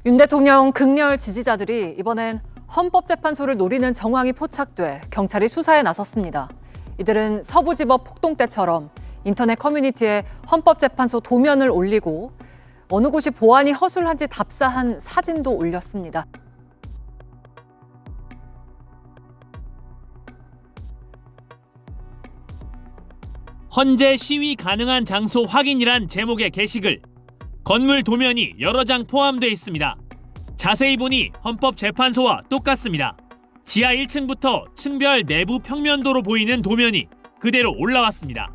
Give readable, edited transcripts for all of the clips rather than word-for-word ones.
윤 대통령 극렬 지지자들이 이번엔 헌법재판소를 노리는 정황이 포착돼 경찰이 수사에 나섰습니다. 이들은 서부지법 폭동 때처럼 인터넷 커뮤니티에 헌법재판소 도면을 올리고 어느 곳이 보안이 허술한지 답사한 사진도 올렸습니다. 헌재 시위 가능한 장소 확인이란 제목의 게시글. 건물 도면이 여러 장 포함되어 있습니다. 자세히 보니 헌법재판소와 똑같습니다. 지하 1층부터 층별 내부 평면도로 보이는 도면이 그대로 올라왔습니다.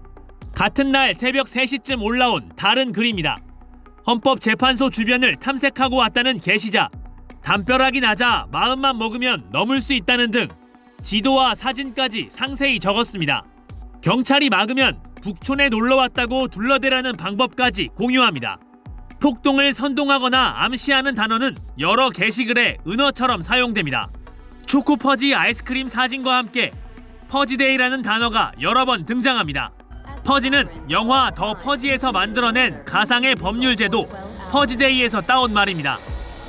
같은 날 새벽 3시쯤 올라온 다른 글입니다. 헌법재판소 주변을 탐색하고 왔다는 게시자, 담벼락이 낮아 마음만 먹으면 넘을 수 있다는 등 지도와 사진까지 상세히 적었습니다. 경찰이 막으면 북촌에 놀러왔다고 둘러대라는 방법까지 공유합니다. 폭동을 선동하거나 암시하는 단어는 여러 게시글에 은어처럼 사용됩니다. 초코퍼지 아이스크림 사진과 함께 퍼지데이라는 단어가 여러 번 등장합니다. 퍼지는 영화 더 퍼지에서 만들어낸 가상의 법률 제도 퍼지데이에서 따온 말입니다.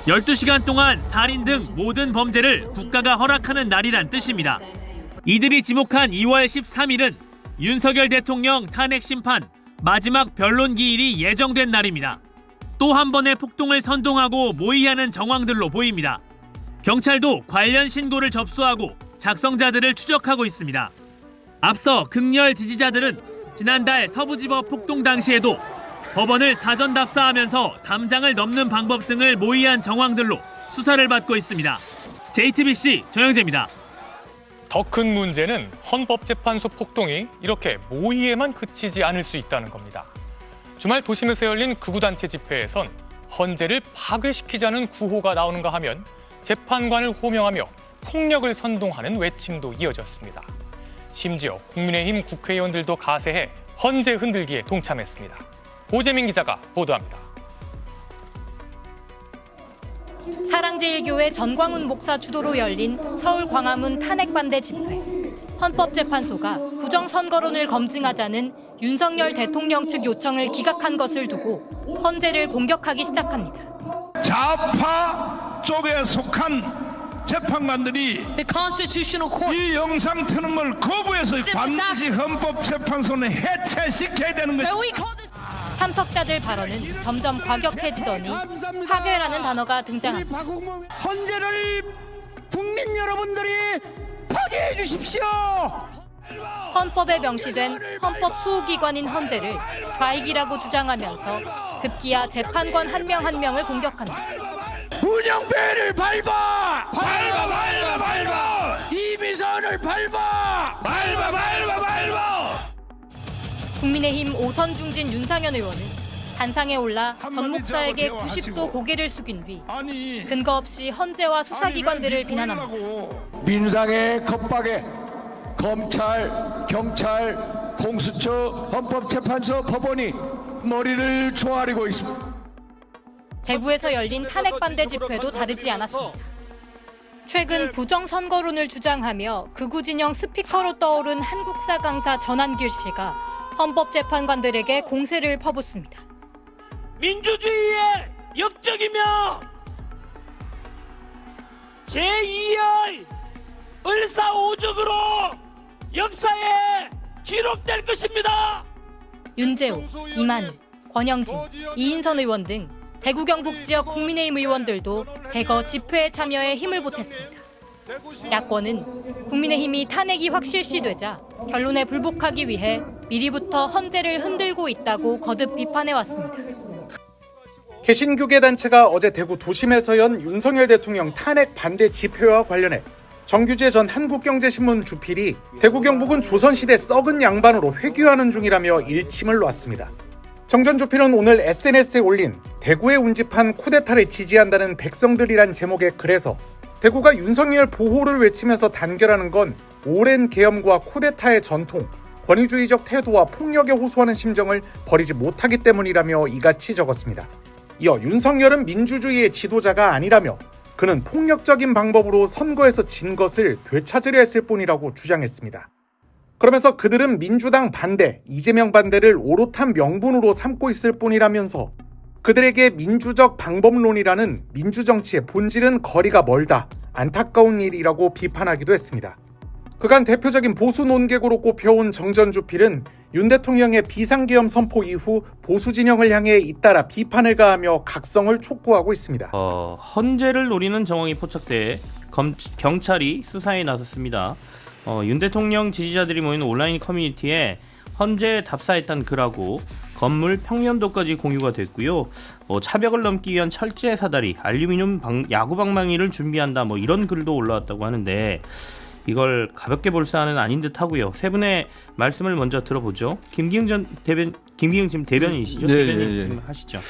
12시간 동안 살인 등 모든 범죄를 국가가 허락하는 날이란 뜻입니다. 이들이 지목한 2월 13일은 윤석열 대통령 탄핵 심판 마지막 변론 기일이 예정된 날입니다. 또 한 번의 폭동을 선동하고 모의하는 정황들로 보입니다. 경찰도 관련 신고를 접수하고 작성자들을 추적하고 있습니다. 앞서 극렬 지지자들은 지난달 서부지법 폭동 당시에도 법원을 사전 답사하면서 담장을 넘는 방법 등을 모의한 정황들로 수사를 받고 있습니다. JTBC 정영재입니다. 더 큰 문제는 헌법재판소 폭동이 이렇게 모의에만 그치지 않을 수 있다는 겁니다. 주말 도심에서 열린 극우단체 집회에선 헌재를 파괴시키자는 구호가 나오는가 하면 재판관을 호명하며 폭력을 선동하는 외침도 이어졌습니다. 심지어 국민의힘 국회의원들도 가세해 헌재 흔들기에 동참했습니다. 고재민 기자가 보도합니다. 사랑제일교회 전광훈 목사 주도로 열린 서울 광화문 탄핵반대 집회. 헌법재판소가 부정선거론을 검증하자는 윤석열 대통령 측 요청을 기각한 것을 두고 헌재를 공격하기 시작합니다. 좌파 쪽에 속한 재판관들이 이 영상 트는 걸 거부해서 반드시 헌법재판소는 해체시켜야 되는 것입니다. 참석자들 발언은 점점 과격해지더니 파괴라는 단어가 등장합니다. 헌재를 국민 여러분들이 파괴해 주십시오. 헌법에 명시된 헌법 수호기관인 헌재를 좌익이라고 주장하면서 급기야 재판관 한 명 한 명을 공격합니다. 운영배를 밟아! 이미선을 밟아! 국민의힘 오선 중진 윤상현 의원은 단상에 올라 전 목사에게 90도 고개를 숙인 뒤 근거 없이 헌재와 수사기관들을 비난합니다. 민주당의 겁박에 검찰, 경찰, 공수처, 헌법재판소, 법원이 머리를 조아리고 있습니다. 대구에서 열린 탄핵반대 집회도 다르지 않았습니다. 최근 부정선거론을 주장하며 극우 진영 스피커로 떠오른 한국사 강사 전한길 씨가 헌법재판관들에게 공세를 퍼붓습니다. 민주주의의 역적이며 제2의 을사오적으로 역사에 기록될 것입니다. 윤재호, 이만희, 권영진, 이인선 의원 등 대구 경북 지역 국민의힘 의원들도 대거 집회에 참여해 힘을 보탰습니다. 야권은 국민의힘이 탄핵이 확실시되자 결론에 불복하기 위해 미리부터 헌재를 흔들고 있다고 거듭 비판해왔습니다. 개신교계 단체가 어제 대구 도심에서 연 윤석열 대통령 탄핵 반대 집회와 관련해 정규재 전 한국경제신문 주필이 대구 경북은 조선시대 썩은 양반으로 회귀하는 중이라며 일침을 놨습니다. 정 전 주필은 오늘 SNS에 올린 대구에 운집한 쿠데타를 지지한다는 백성들이란 제목의 글에서 대구가 윤석열 보호를 외치면서 단결하는 건 오랜 계엄과 쿠데타의 전통, 권위주의적 태도와 폭력에 호소하는 심정을 버리지 못하기 때문이라며 이같이 적었습니다. 이어 윤석열은 민주주의의 지도자가 아니라며 그는 폭력적인 방법으로 선거에서 진 것을 되찾으려 했을 뿐이라고 주장했습니다. 그러면서 그들은 민주당 반대, 이재명 반대를 오롯한 명분으로 삼고 있을 뿐이라면서 그들에게 민주적 방법론이라는 민주정치의 본질은 거리가 멀다, 안타까운 일이라고 비판하기도 했습니다. 그간 대표적인 보수 논객으로 꼽혀온 정전주필은 윤 대통령의 비상계엄 선포 이후 보수 진영을 향해 잇따라 비판을 가하며 각성을 촉구하고 있습니다. 헌재를 노리는 정황이 포착돼 경찰이 수사에 나섰습니다. 윤 대통령 지지자들이 모이는 온라인 커뮤니티에 헌재에 답사했다는 글하고 건물 평면도까지 공유가 됐고요. 차벽을 넘기 위한 철제 사다리, 알루미늄 야구 방망이를 준비한다, 이런 글도 올라왔다고 하는데 이걸 가볍게 볼 사안은 아닌 듯하고요. 세 분의 말씀을 먼저 들어보죠. 김기흥 지금 대변인이시죠? 네, 대변인 좀 하시죠.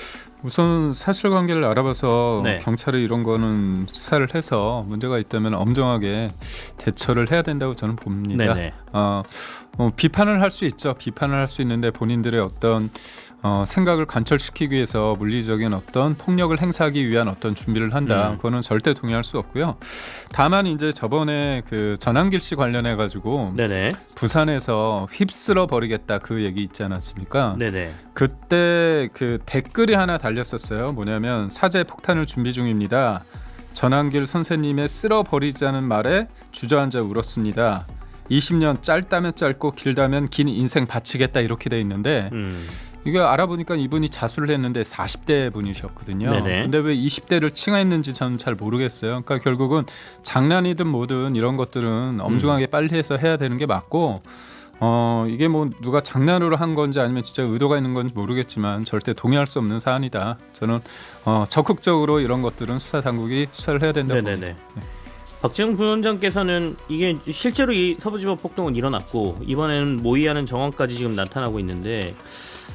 우선 사실관계를 알아봐서 네. 경찰이 이런 거는 수사를 해서 문제가 있다면 엄정하게 대처를 해야 된다고 저는 봅니다. 네네. 비판을 할 수 있죠. 비판을 할 수 있는데 본인들의 어떤 생각을 관철시키기 위해서 물리적인 어떤 폭력을 행사하기 위한 어떤 준비를 한다. 그거는 절대 동의할 수 없고요. 다만 이제 저번에 그 전한길 씨 관련해 가지고 네네. 부산에서 휩쓸어 버리겠다 그 얘기 있지 않았습니까? 네네. 그때 그 댓글이 하나 달렸었어요. 뭐냐면 사제 폭탄을 준비 중입니다. 전한길 선생님의 쓸어버리자는 말에 주저앉아 울었습니다. 20년 짧다면 짧고 길다면 긴 인생 바치겠다 이렇게 돼 있는데 이거 알아보니까 이분이 자수를 했는데 40대 분이셨거든요. 네네. 근데 왜 20대를 칭하했는지 저는 잘 모르겠어요. 그러니까 결국은 장난이든 뭐든 이런 것들은 엄중하게 빨리 해서 해야 되는 게 맞고 이게 뭐 누가 장난으로 한 건지 아니면 진짜 의도가 있는 건지 모르겠지만 절대 동의할 수 없는 사안이다. 저는 적극적으로 이런 것들은 수사 당국이 수사를 해야 된다고 봅니다. 네. 박지원 부원장께서는 이게 실제로 이 서부지법 폭동은 일어났고 이번에는 모의하는 정황까지 지금 나타나고 있는데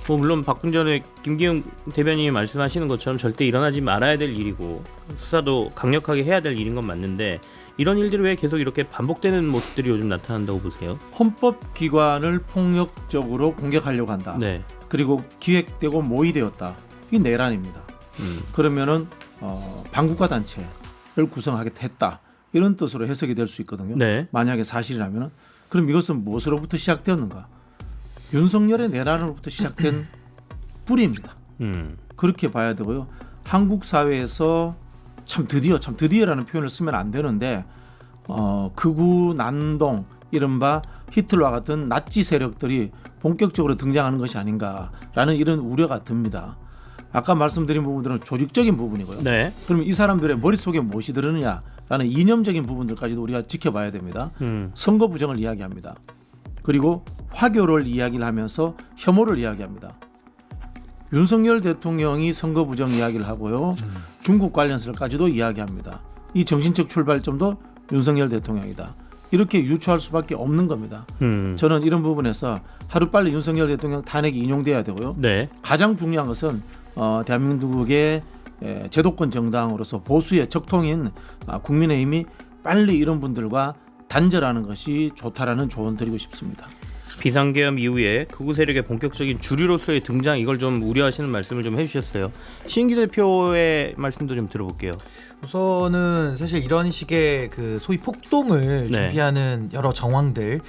물론 방금 전에 김기흥 대변인이 말씀하시는 것처럼 절대 일어나지 말아야 될 일이고 수사도 강력하게 해야 될 일인 건 맞는데 이런 일들이 왜 계속 이렇게 반복되는 모습들이 요즘 나타난다고 보세요? 헌법기관을 폭력적으로 공격하려고 한다. 네. 그리고 기획되고 모의되었다. 이게 내란입니다. 그러면은 반국가 단체를 구성하게 됐다. 이런 뜻으로 해석이 될 수 있거든요. 네. 만약에 사실이라면 그럼 이것은 무엇으로부터 시작되었는가? 윤석열의 내란으로부터 시작된 뿌리입니다. 그렇게 봐야 되고요. 한국 사회에서 참 드디어라는 표현을 쓰면 안 되는데 극우 난동 이른바 히틀러와 같은 나치 세력들이 본격적으로 등장하는 것이 아닌가라는 이런 우려가 듭니다. 아까 말씀드린 부분들은 조직적인 부분이고요. 네. 그러면 이 사람들의 머릿속에 무엇이 들으느냐라는 이념적인 부분들까지도 우리가 지켜봐야 됩니다. 선거 부정을 이야기합니다. 그리고 화교를 이야기를 하면서 혐오를 이야기합니다. 윤석열 대통령이 선거 부정 이야기를 하고요. 중국 관련설까지도 이야기합니다. 이 정신적 출발점도 윤석열 대통령이다. 이렇게 유추할 수밖에 없는 겁니다. 저는 이런 부분에서 하루빨리 윤석열 대통령 탄핵이 인용돼야 되고요. 네. 가장 중요한 것은 대한민국의 제도권 정당으로서 보수의 적통인 국민의힘이 빨리 이런 분들과 단절하는 것이 좋다라는 조언 드리고 싶습니다. 비상계엄 이후에 극우 세력의 본격적인 주류로서의 등장 이걸 좀 우려하시는 말씀을 좀 해주셨어요. 신기 대표의 말씀도 좀 들어볼게요. 우선은 사실 이런 식의 그 소위 폭동을 네. 준비하는 여러 정황들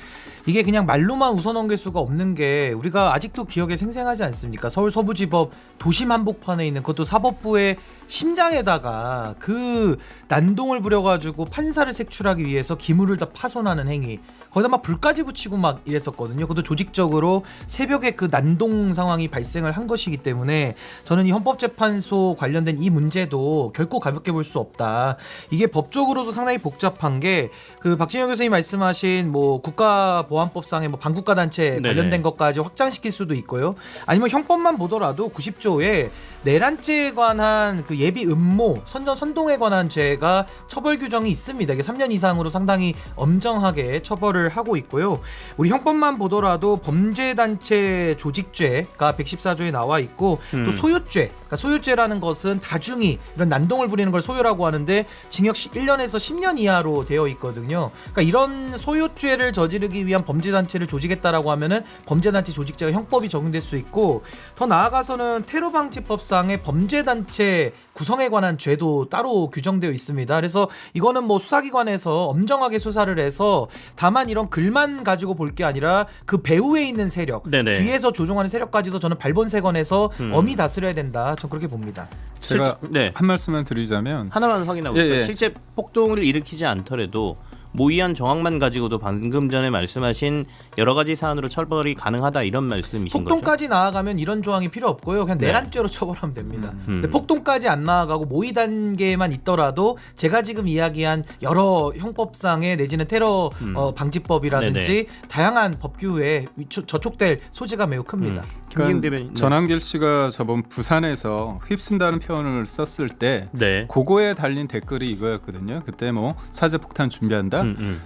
이게 그냥 말로만 웃어넘길 수가 없는 게 우리가 아직도 기억에 생생하지 않습니까? 서울 서부지법 도심 한복판에 있는 그것도 사법부의 심장에다가 그 난동을 부려가지고 판사를 색출하기 위해서 기물을 다 파손하는 행위 거기다 막 불까지 붙이고 막 이랬었거든요. 그것도 조직적으로 새벽에 그 난동 상황이 발생을 한 것이기 때문에 저는 이 헌법재판소 관련된 이 문제도 결코 가볍게 볼 수 없다. 이게 법적으로도 상당히 복잡한 게 그 박진영 교수님 말씀하신 뭐 국가보안법상의 뭐 반국가 단체 관련된 네네. 것까지 확장시킬 수도 있고요. 아니면 형법만 보더라도 90조에 내란죄에 관한 그 예비 음모, 선동에 관한 죄가 처벌 규정이 있습니다. 이게 3년 이상으로 상당히 엄정하게 처벌을 하고 있고요. 우리 형법만 보더라도 범죄단체 조직죄가 114조에 나와 있고 또 소유죄, 그러니까 소유죄라는 것은 다중이 이런 난동을 부리는 걸 소유라고 하는데 징역 1년에서 10년 이하로 되어 있거든요. 그러니까 이런 소유죄를 저지르기 위한 범죄단체를 조직했다라고 하면은 범죄단체 조직죄가 형법이 적용될 수 있고 더 나아가서는 테러방지법상의 범죄단체 구성에 관한 죄도 따로 규정되어 있습니다. 그래서 이거는 뭐 수사기관에서 엄정하게 수사를 해서 다만 이런 글만 가지고 볼 게 아니라 그 배후에 있는 세력, 네네. 뒤에서 조종하는 세력까지도 저는 발본색원에서 엄히 다스려야 된다. 전 그렇게 봅니다. 제가 네. 한 말씀만 드리자면 하나만 확인하고 예, 있어요. 예. 실제 폭동을 일으키지 않더라도 모의한 정황만 가지고도 방금 전에 말씀하신 여러 가지 사안으로 처벌이 가능하다 이런 말씀이신 거죠? 폭동까지 나아가면 이런 조항이 필요 없고요. 그냥 네. 내란죄로 처벌하면 됩니다. 근데 폭동까지 안 나아가고 모의 단계만 있더라도 제가 지금 이야기한 여러 형법상의 내지는 테러 방지법이라든지 다양한 법규에 저촉될 소지가 매우 큽니다. 김기웅 대변인. 네. 전한길 씨가 저번 부산에서 휩쓴다는 표현을 썼을 때 네. 그거에 달린 댓글이 이거였거든요. 그때 뭐 사제 폭탄 준비한다.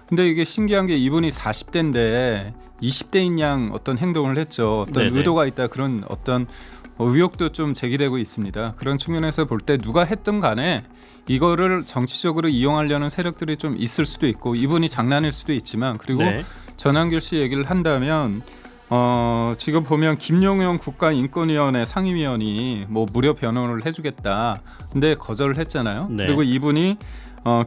근데 이게 신기한 게 이분이 40대인데 20대인 양 어떤 행동을 했죠. 어떤 네네. 의도가 있다 그런 어떤 의혹도 좀 제기되고 있습니다. 그런 측면에서 볼 때 누가 했든 간에 이거를 정치적으로 이용하려는 세력들이 좀 있을 수도 있고 이분이 장난일 수도 있지만 그리고 네. 전한길 씨 얘기를 한다면 지금 보면 김용영 국가인권위원회 상임위원이 뭐 무료 변호를 해주겠다. 근데 거절을 했잖아요. 네. 그리고 이분이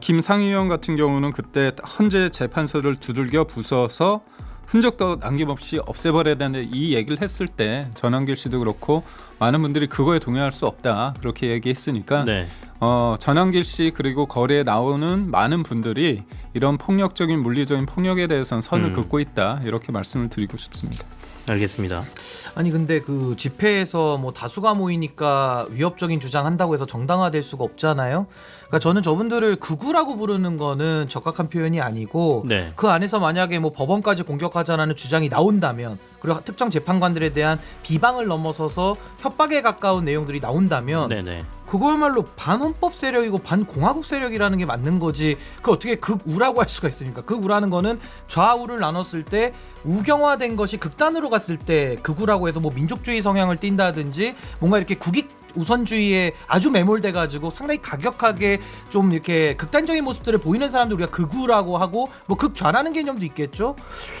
김 상임위원 같은 경우는 그때 헌재 재판소를 두들겨 부숴서 흔적도 남김없이 없애버려야 되는데 이 얘기를 했을 때 전한길 씨도 그렇고 많은 분들이 그거에 동의할 수 없다 그렇게 얘기했으니까 네. 전한길 씨 그리고 거리에 나오는 많은 분들이 이런 폭력적인 물리적인 폭력에 대해서는 선을 긋고 있다 이렇게 말씀을 드리고 싶습니다. 알겠습니다. 아니 근데 그 집회에서 뭐 다수가 모이니까 위협적인 주장한다고 해서 정당화될 수가 없잖아요. 그러니까 저는 저분들을 극우라고 부르는 거는 적합한 표현이 아니고 네. 그 안에서 만약에 뭐 법원까지 공격하자라는 주장이 나온다면 그리고 특정 재판관들에 대한 비방을 넘어서서 협박에 가까운 내용들이 나온다면 네네. 그거야말로 반헌법 세력이고 반공화국 세력이라는 게 맞는 거지. 그 어떻게 극우라고 할 수가 있습니까? 극우라는 거는 좌우를 나눴을 때 우경화된 것이 극단으로 갔을 때 극우라고 해서 뭐 민족주의 성향을 띈다든지 뭔가 이렇게 국익 우선주의에 아주 매몰돼 가지고 상당히 가격하게 좀 이렇게 극단적인 모습들을 보이는 사람들 우리가 극우라고 하고 뭐 극좌라는 개념도 있겠죠.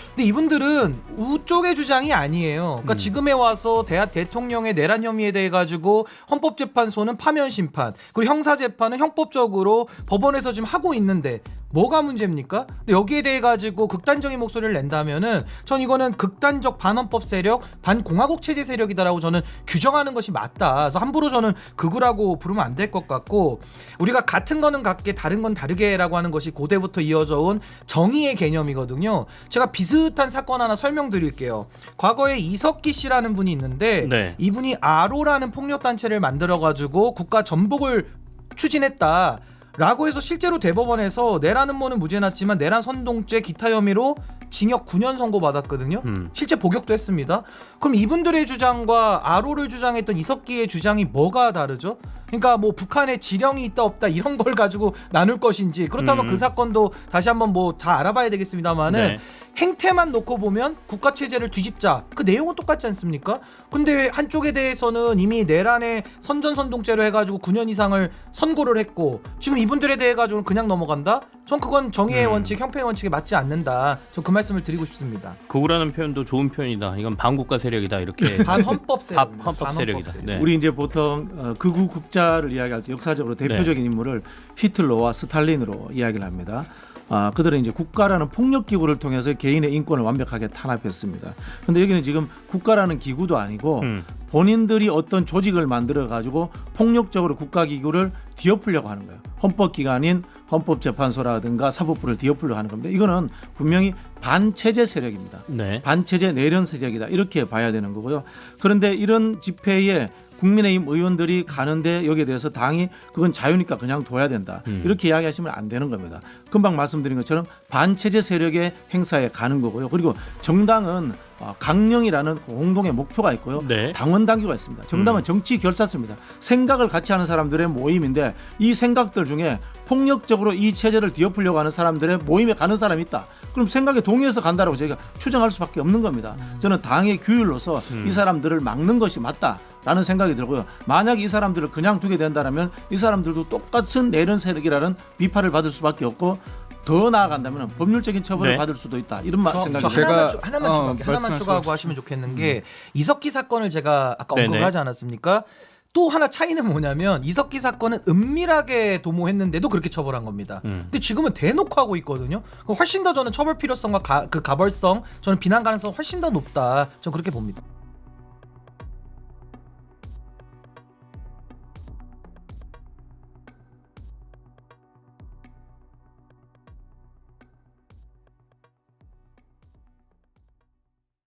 근데 이분들은 우 쪽의 주장이 아니에요. 그러니까 지금에 와서 대통령의 내란 혐의에 대해 가지고 헌법재판소는 파면 심판 그리고 형사재판은 형법적으로 법원에서 지금 하고 있는데 뭐가 문제입니까? 근데 여기에 대해 가지고 극단적인 목소리를 낸다면은 전 이거는 극단적 반헌법 세력, 반공화국 체제 세력이다라고 저는 규정하는 것이 맞다. 그래서 함부로 저는 극우라고 부르면 안 될 것 같고 우리가 같은 거는 같게 다른 건 다르게라고 하는 것이 고대부터 이어져 온 정의의 개념이거든요. 제가 비슷한 사건 하나 설명드릴게요. 과거에 이석기 씨라는 분이 있는데 네. 이분이 아로라는 폭력단체를 만들어가지고 국가 전복을 추진했다. 라고 해서 실제로 대법원에서 내란 음모는 무죄 났지만 내란 선동죄 기타 혐의로 징역 9년 선고받았거든요. 실제 복역도 했습니다. 그럼 이분들의 주장과 아로를 주장했던 이석기의 주장이 뭐가 다르죠? 그러니까 뭐 북한에 지령이 있다 없다 이런 걸 가지고 나눌 것인지 그렇다면 그 사건도 다시 한번 뭐 다 알아봐야 되겠습니다만은 네. 행태만 놓고 보면 국가체제를 뒤집자 그 내용은 똑같지 않습니까? 근데 한쪽에 대해서는 이미 내란의 선전선동죄로 해가지고 9년 이상을 선고를 했고 지금 이분들에 대해 가지고는 그냥 넘어간다? 전 그건 정의의 원칙, 형평의 원칙에 맞지 않는다. 전 그 말씀을 드리고 싶습니다. 극우라는 표현도 좋은 표현이다. 이건 반국가 세력이다. 이렇게 반헌법 세력. 헌법 세력이다. 네. 우리 이제 보통 극우 국자를 이야기할 때 역사적으로 대표적인 인물을 히틀러와 스탈린으로 이야기를 합니다. 그들은 이제 국가라는 폭력 기구를 통해서 개인의 인권을 완벽하게 탄압했습니다. 그런데 여기는 지금 국가라는 기구도 아니고 본인들이 어떤 조직을 만들어 가지고 폭력적으로 국가 기구를 뒤엎으려고 하는 거예요. 헌법기관인 헌법재판소라든가 사법부를 뒤엎으려고 하는 겁니다. 이거는 분명히 반체제 세력입니다. 네. 반체제 내련 세력이다. 이렇게 봐야 되는 거고요. 그런데 이런 집회에 국민의힘 의원들이 가는데 여기에 대해서 당이 그건 자유니까 그냥 둬야 된다. 이렇게 이야기하시면 안 되는 겁니다. 금방 말씀드린 것처럼 반체제 세력의 행사에 가는 거고요. 그리고 정당은 강령이라는 공동의 목표가 있고요. 네. 당원 당규가 있습니다. 정당은 정치 결사입니다. 생각을 같이 하는 사람들의 모임인데 이 생각들 중에 폭력적으로 이 체제를 뒤엎으려고 하는 사람들의 모임에 가는 사람이 있다. 그럼 생각에 동의해서 간다라고 저희가 추정할 수밖에 없는 겁니다. 저는 당의 규율로서 이 사람들을 막는 것이 맞다라는 생각이 들고요. 만약 이 사람들을 그냥 두게 된다면 이 사람들도 똑같은 내련 세력이라는 비판을 받을 수밖에 없고 더 나아간다면 법률적인 처벌을 네. 받을 수도 있다. 이런 생각이 제가 듭니다. 하나만 추가하고 하시면 좋겠는 게 이석기 사건을 제가 아까 언급을 네네. 하지 않았습니까? 또 하나 차이는 뭐냐면 이석기 사건은 은밀하게 도모했는데도 그렇게 처벌한 겁니다. 근데 지금은 대놓고 하고 있거든요. 훨씬 더 저는 처벌 필요성과 그 가벌성, 저는 비난 가능성 훨씬 더 높다. 저는 그렇게 봅니다.